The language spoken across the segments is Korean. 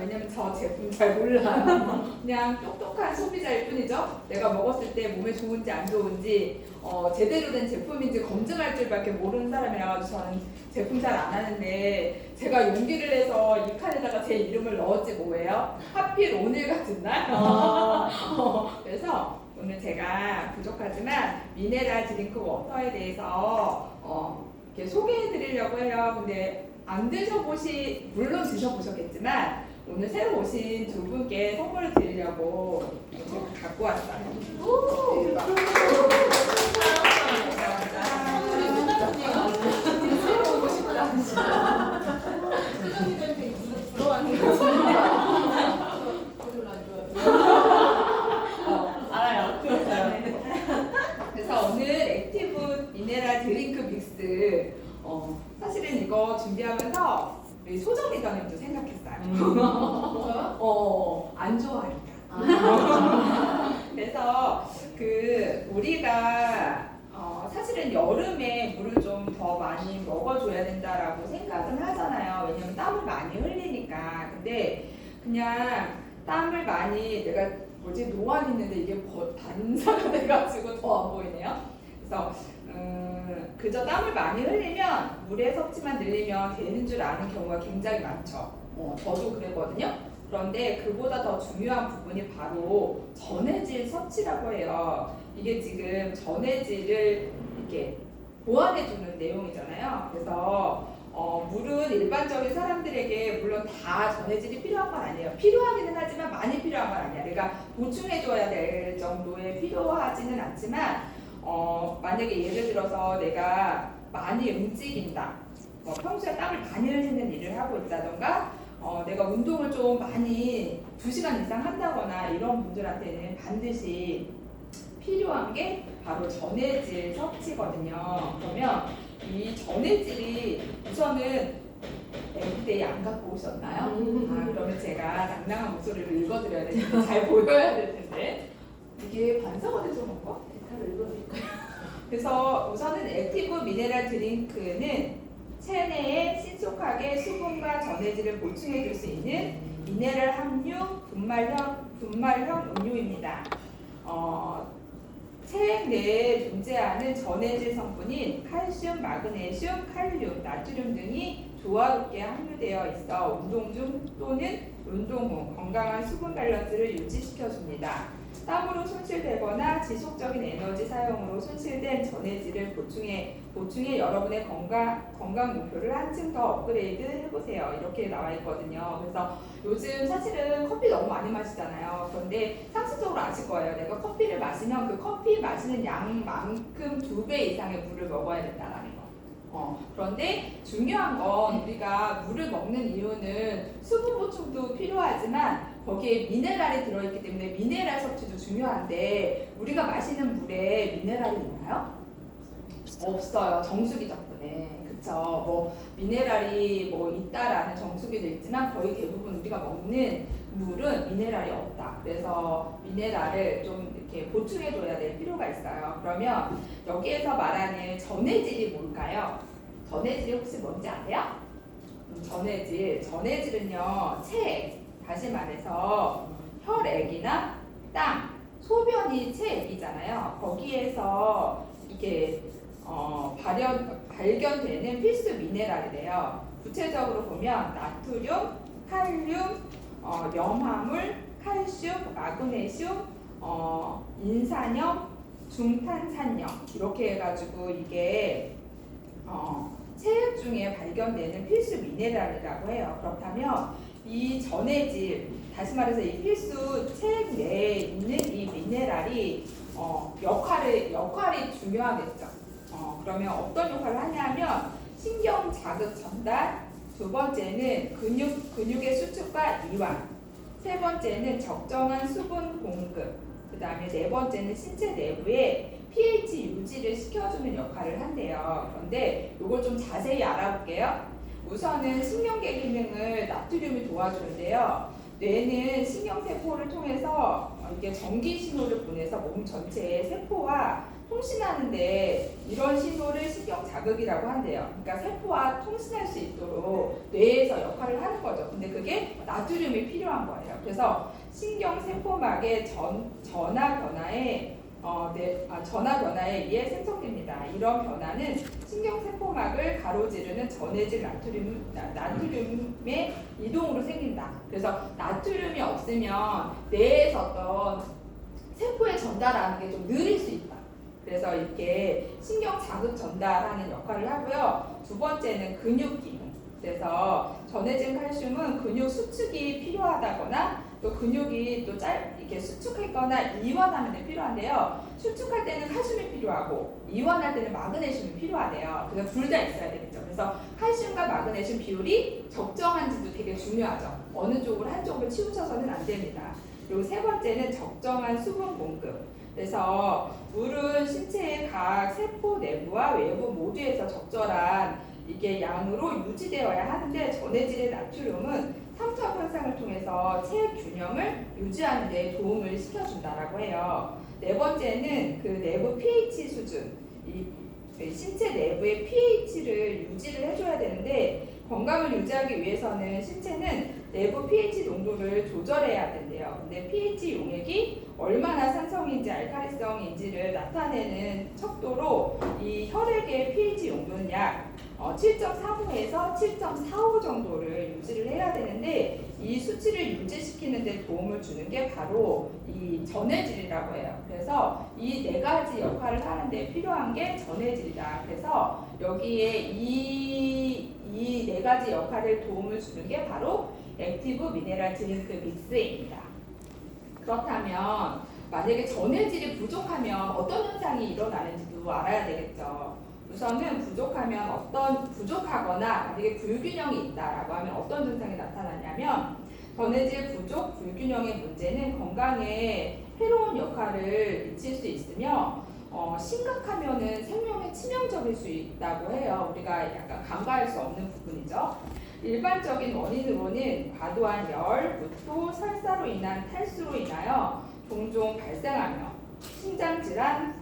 왜냐면 저 제품 잘 몰라요. 그냥 똑똑한 소비자일 뿐이죠. 내가 먹었을 때 몸에 좋은지 안 좋은지 제대로 된 제품인지 검증할 줄밖에 모르는 사람이라 가지고 저는 제품 잘 안 하는데 제가 용기를 내서 이 칸에다가 제 이름을 넣었지 뭐예요? 하필 오늘 같은 날. 그래서 오늘 제가 부족하지만 미네랄 드링크 워터에 대해서 이렇게 소개해 드리려고 해요. 근데 안 물론 드셔보셨겠지만 오늘 새로 오신 두 분께 선물을 드리려고 제가 갖고 왔어요. 새로 오고 싶다. 알아요. 그래서 오늘 액티브 미네랄 드링크 믹스 사실은 이거 준비하면서 우리 소정 리더님도 생각했어요. 안 좋아하니까. 그래서 우리가 사실은 여름에 물을 좀 더 많이 먹어줘야 된다라고 생각은 하잖아요. 왜냐면 땀을 많이 흘리니까. 근데 그냥 땀을 많이 내가 노안 있는데 이게 반사가 돼가지고 더 안 보이네요. 그래서 그저 땀을 많이 흘리면 물의 섭취만 늘리면 되는 줄 아는 경우가 굉장히 많죠. 저도 그랬거든요. 그런데 그보다 더 중요한 부분이 바로 전해질 섭취라고 해요. 이게 지금 전해질을 이렇게 보완해주는 내용이잖아요. 그래서 물은 일반적인 사람들에게 물론 다 전해질이 필요한 건 아니에요. 필요하기는 하지만 많이 필요한 건 아니야. 내가 보충해줘야 될 정도에 필요하지는 않지만 만약에 예를 들어서 내가 많이 움직인다. 평소에 땀을 많이 흘리는 일을 하고 있다던가 내가 운동을 좀 많이 2시간 이상 한다거나 이런 분들한테는 반드시 필요한 게 바로 전해질 섭취거든요. 그러면 이 전해질이 우선은 MD데이 안 갖고 오셨나요? 그러면 제가 당당한 목소리로 읽어드려야 되는데 잘 보여야 될 텐데 이게 반사가 돼서 그런가? 대타를 읽어드릴까요? 그래서 우선은 액티브 미네랄 드링크는 체내에 신속하게 수분과 전해질을 보충해 줄 수 있는 미네랄 함유 분말형 음료입니다. 체액 내에 존재하는 전해질 성분인 칼슘, 마그네슘, 칼륨, 나트륨 등이 조화롭게 함유되어 있어 운동 중 또는 운동 후 건강한 수분 밸런스를 유지시켜줍니다. 땀으로 손실되거나 지속적인 에너지 사용으로 손실된 전해질을 보충해 여러분의 건강 목표를 한층 더 업그레이드 해보세요. 이렇게 나와 있거든요. 그래서 요즘 사실은 커피 너무 많이 마시잖아요. 그런데 상식적으로 아실 거예요. 내가 커피를 마시면 그 커피 마시는 양만큼 2배 이상의 물을 먹어야 된다는 거. 그런데 중요한 건 우리가 물을 먹는 이유는 수분 보충도 필요하지만 거기에 미네랄이 들어있기 때문에 미네랄 섭취도 중요한데 우리가 마시는 물에 미네랄이 있나요? 없어요. 정수기 덕분에. 그쵸? 미네랄이 있다라는 정수기도 있지만 거의 대부분 우리가 먹는 물은 미네랄이 없다. 그래서 미네랄을 좀 이렇게 보충해줘야 될 필요가 있어요. 그러면 여기에서 말하는 전해질이 뭘까요? 전해질이 혹시 뭔지 아세요? 전해질은요, 다시 말해서 혈액이나 땀, 소변이 체액이잖아요. 거기에서 이렇게 발견되는 필수 미네랄이래요. 구체적으로 보면 나트륨, 칼륨, 염화물, 칼슘, 마그네슘, 인산염, 중탄산염 이렇게 해가지고 이게 체액 중에 발견되는 필수 미네랄이라고 해요. 그렇다면 이 전해질, 다시 말해서 이 필수 체액 내에 있는 이 미네랄이 역할이 중요하겠죠. 그러면 어떤 역할을 하냐면 신경 자극 전달, 두 번째는 근육의 수축과 이완, 세 번째는 적정한 수분 공급, 그 다음에 네 번째는 신체 내부에 pH 유지를 시켜주는 역할을 한대요. 그런데 이걸 좀 자세히 알아볼게요. 우선은 신경계 기능을 나트륨이 도와주는데요. 뇌는 신경세포를 통해서 이게 전기 신호를 보내서 몸 전체의 세포와 통신하는데 이런 신호를 신경 자극이라고 한대요. 그러니까 세포와 통신할 수 있도록 뇌에서 역할을 하는 거죠. 근데 그게 나트륨이 필요한 거예요. 그래서 신경 세포막의 전하 변화에 전하 변화에 의해 생성됩니다. 이런 변화는 신경 세포막을 가로지르는 전해질 나트륨의 이동으로 생긴다. 그래서 나트륨이 없으면 뇌에서 어떤 세포에 전달하는 게 좀 느릴 수 있다. 그래서 이렇게 신경 자극 전달하는 역할을 하고요. 두 번째는 근육 기능. 그래서 전해진 칼슘은 근육 수축이 필요하다거나 또 근육이 또 이렇게 수축했거나 이완하는 데 필요한데요. 수축할 때는 칼슘이 필요하고 이완할 때는 마그네슘이 필요하대요. 그래서 둘 다 있어야 되겠죠. 그래서 칼슘과 마그네슘 비율이 적정한지도 되게 중요하죠. 어느 쪽을 한쪽을 치우쳐서는 안 됩니다. 그리고 세 번째는 적정한 수분 공급. 그래서 물은 신체의 각 세포 내부와 외부 모두에서 적절한 이게 양으로 유지되어야 하는데 전해질의 나트륨은 삼투압 현상을 통해서 체액균형을 유지하는 데 도움을 시켜준다라고 해요. 네 번째는 그 내부 pH 수준, 이 신체 내부의 pH를 유지를 해줘야 되는데 건강을 유지하기 위해서는 신체는 내부 pH 농도를 조절해야 된대요. 근데 pH 용액이 얼마나 산성인지 알칼리성인지를 나타내는 척도로 이 혈액의 pH 용도는 약 7.45에서 7.45 정도를 유지를 해야 되는데 이 수치를 유지시키는 데 도움을 주는 게 바로 이 전해질이라고 해요. 그래서 이 네 가지 역할을 하는데 필요한 게 전해질이다. 그래서 여기에 이 네 가지 역할을 도움을 주는 게 바로 액티브 미네랄 드링크 믹스입니다. 그렇다면 만약에 전해질이 부족하면 어떤 현상이 일어나는지도 알아야 되겠죠. 우선은 부족하거나 만약에 불균형이 있다라고 하면 어떤 증상이 나타나냐면 전해질 부족, 불균형의 문제는 건강에 해로운 역할을 미칠 수 있으며 심각하면은 생명에 치명적일 수 있다고 해요. 우리가 약간 간과할 수 없는 부분이죠. 일반적인 원인으로는 과도한 열, 구토, 설사로 인한 탈수로 인하여 종종 발생하며 심장질환,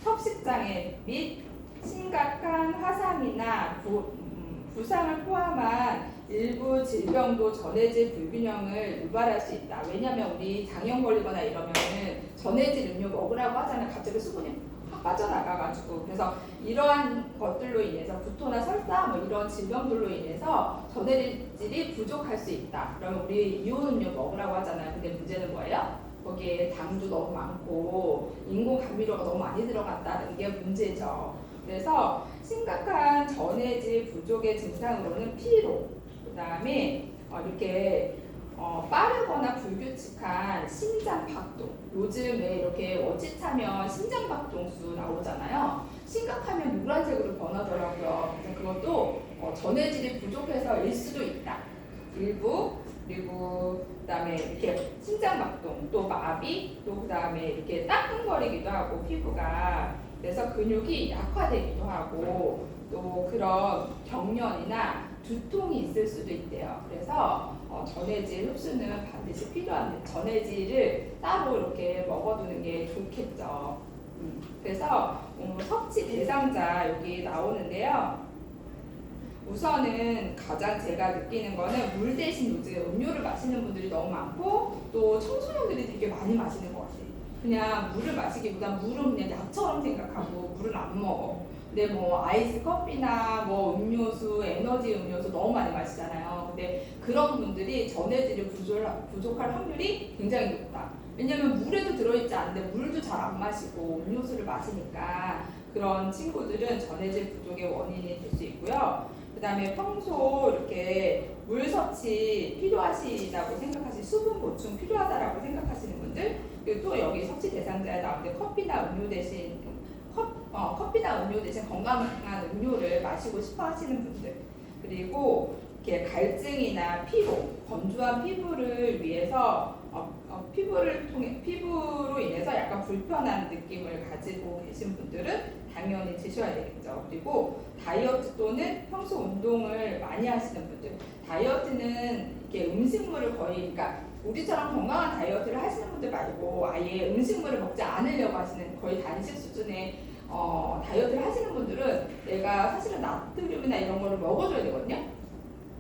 섭식장애 및 심각한 화상이나 부상을 포함한 일부 질병도 전해질 불균형을 유발할 수 있다. 왜냐하면 우리 장염 걸리거나 이러면은 전해질 음료 먹으라고 하잖아요. 갑자기 수분이 확 빠져나가가지고. 그래서 이러한 것들로 인해서 구토나 설사 뭐 이런 질병들로 인해서 전해질이 부족할 수 있다. 그러면 우리 이온 음료 먹으라고 하잖아요. 근데 문제는 뭐예요? 거기에 당도 너무 많고 인공 감미료가 너무 많이 들어간다는 게 문제죠. 그래서 심각한 전해질 부족의 증상으로는 피로, 그 다음에 이렇게 빠르거나 불규칙한 심장 박동. 요즘에 이렇게 원치차면 심장 박동수 나오잖아요. 심각하면 노란색으로 변하더라고요. 그래서 그것도 전해질이 부족해서일 수도 있다. 일부. 그리고 그다음에 이렇게 심장 박동, 또 마비, 또 그다음에 이렇게 따끔거리기도 하고 피부가 그래서 근육이 약화되기도 하고 또 그런 경련이나 두통이 있을 수도 있대요. 그래서 전해질 흡수는 반드시 필요한데 전해질을 따로 이렇게 먹어두는 게 좋겠죠. 그래서 섭취 대상자 여기 나오는데요. 우선은 가장 제가 느끼는 거는 물 대신 요즘 음료를 마시는 분들이 너무 많고 또 청소년들이 되게 많이 마시는 것 같아요. 그냥 물을 마시기보다 물은 그냥 약처럼 생각하고 물을 안 먹어. 근데 뭐 아이스 커피나 뭐 음료수, 에너지 음료수 너무 많이 마시잖아요. 근데 그런 분들이 전해질이 부족할 확률이 굉장히 높다. 왜냐면 물에도 들어있지 않는데 물도 잘 안 마시고 음료수를 마시니까 그런 친구들은 전해질 부족의 원인이 될 수 있고요. 그 다음에 평소 이렇게 물 섭취 필요하시다고 생각하시는 수분 보충 필요하다라고 생각하시는 분들 그리고 또 여기 섭취 대상자에 나오는데 커피나 음료 대신 건강한 음료를 마시고 싶어 하시는 분들 그리고 이렇게 갈증이나 피로, 건조한 피부를 위해서 피부로 인해서 약간 불편한 느낌을 가지고 계신 분들은 당연히 드셔야 되겠죠. 그리고 다이어트 또는 평소 운동을 많이 하시는 분들 다이어트는 이렇게 음식물을 거의 그러니까 우리처럼 건강한 다이어트를 하시는 분들 말고 아예 음식물을 먹지 않으려고 하시는 거의 단식 수준의 다이어트를 하시는 분들은 내가 사실은 나트륨이나 이런 거를 먹어줘야 되거든요.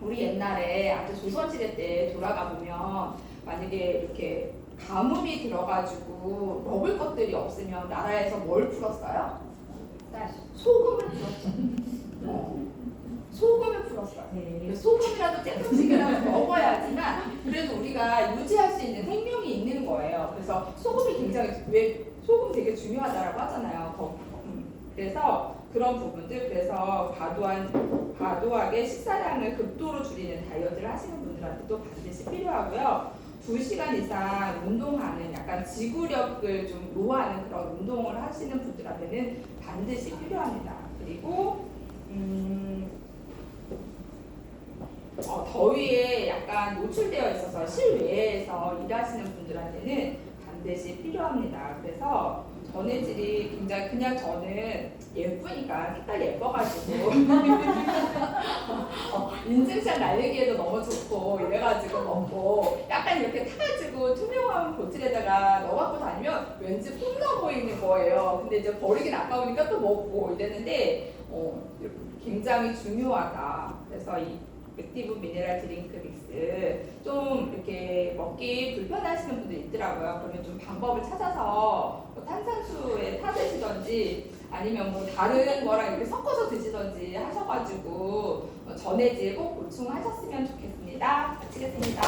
우리 옛날에 아주 조선시대 때 돌아가 보면 만약에 이렇게 가뭄이 들어가지고 먹을 것들이 없으면 나라에서 뭘 풀었어요? 소금을 풀었죠. 소금을 풀었어요. 소금이라도 조금씩이라도 먹어야지만 그래도 우리가 유지할 수 있는 생명이 있는 거예요. 그래서 소금이 굉장히 왜 소금 되게 중요하다라고 하잖아요. 그래서 그런 부분들 그래서 과도하게 식사량을 극도로 줄이는 다이어트를 하시는 분들한테도 반드시 필요하고요. 2시간 이상 운동하는 약간 지구력을 좀 요하는 그런 운동을 하시는 분들한테는 반드시 필요합니다. 그리고 더위에 약간 노출되어 있어서 실외에서 일하시는 분들한테는 반드시 필요합니다. 그래서 전해질이 굉장히 그냥 저는 예쁘니까 색깔 예뻐가지고 인증샷 날리기에도 너무 좋고 이래가지고 먹고 약간 이렇게 타가지고 투명한 보틀에다가 넣어갖고 다니면 왠지 폼나 보이는 거예요. 근데 이제 버리긴 아까우니까 또 먹고 이랬는데 굉장히 중요하다. 그래서 이 액티브 미네랄 드링크 믹스 좀 이렇게 먹기 불편하시는 분들이 있더라고요. 그러면 좀 방법을 찾아서 뭐 탄산수에 타드시던지 아니면 뭐 다른 거랑 이렇게 섞어서 드시던지 하셔가지고 전해질 꼭 보충하셨으면 좋겠습니다. 마치겠습니다.